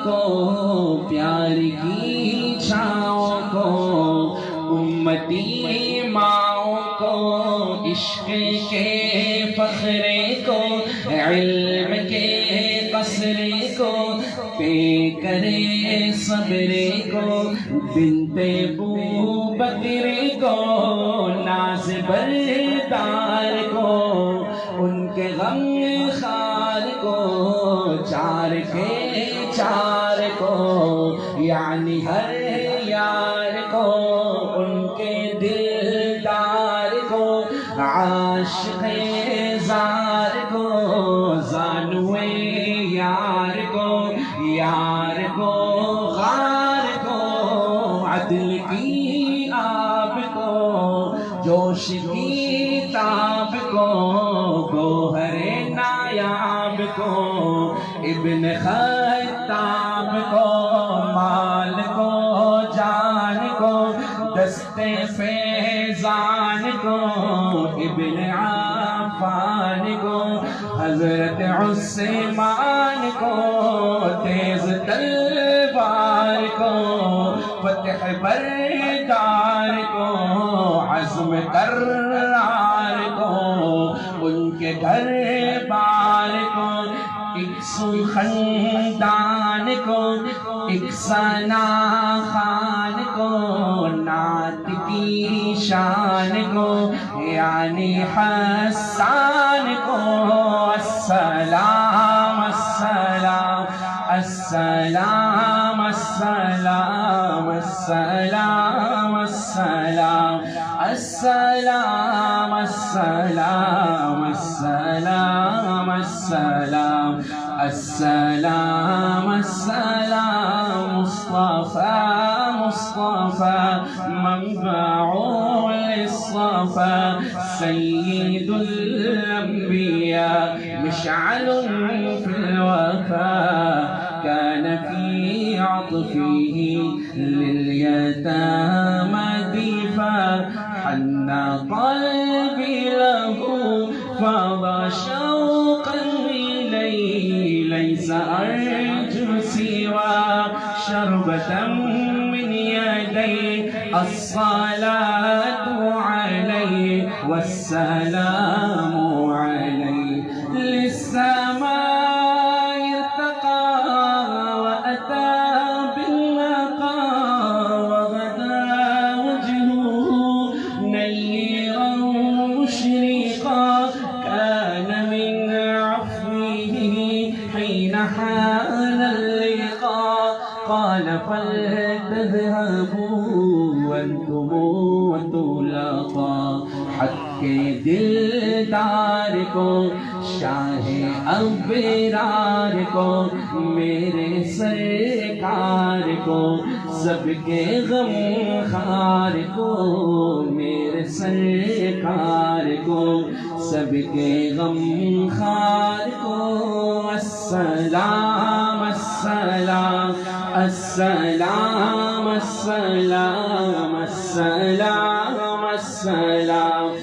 کو پیار کی چھاؤں کو امتی ماؤں کو عشق کے فخرے کو علم کے قصرے کو پے کرے صبرے کو بنت بو بکر کو ناز بردار کو ان کے غم خار کو چار کے چار کو یعنی ہر یار کو ان کے دلدار کو عاشق زار کو زانوے یار کو غار کو عدل کی آب کو جوش کی تاب کو گوہر نایاب کو ابن خطاب کو مال کو جان کو دست فیضان کو ابن عفان کو حضرت عثمان کو تیز تلوار کو فتح بردار کو عزم کرار کو ان کے گھر بار کو ایک سو خاندان کو ایک ثنا خان کو نعت کی شان کو یعنی حسان کو السلام السلام السلام السلام السلام السلام السلام السلام السلام السلام السلام السلام مصطفى مصطفى منبع للصفا سيد الأنبياء مشعل في الوفاء كان في عطفه لليتامى ضيفا حن قلبي له فضى شوقا إليه ليس أرجو سوى شربة من يديه الصلاة عليه والسلام عليه للسماء ارتقى وأتى بالنقى وغدا وجهه نيرا مشرقا كان من عفوه حين حان اللقاء قال فلتذهبوا وانتم وتلاقى حق کے دلدار کو شاہ ابرار کو میرے سرکار کو سب کے غم خار کو میرے سرکار کو سب کے غم خار کو السلام السلام السلام السلام السلام السلام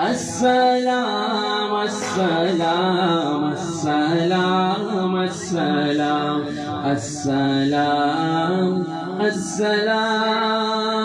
السلام السلام السلام السلام السلام السلام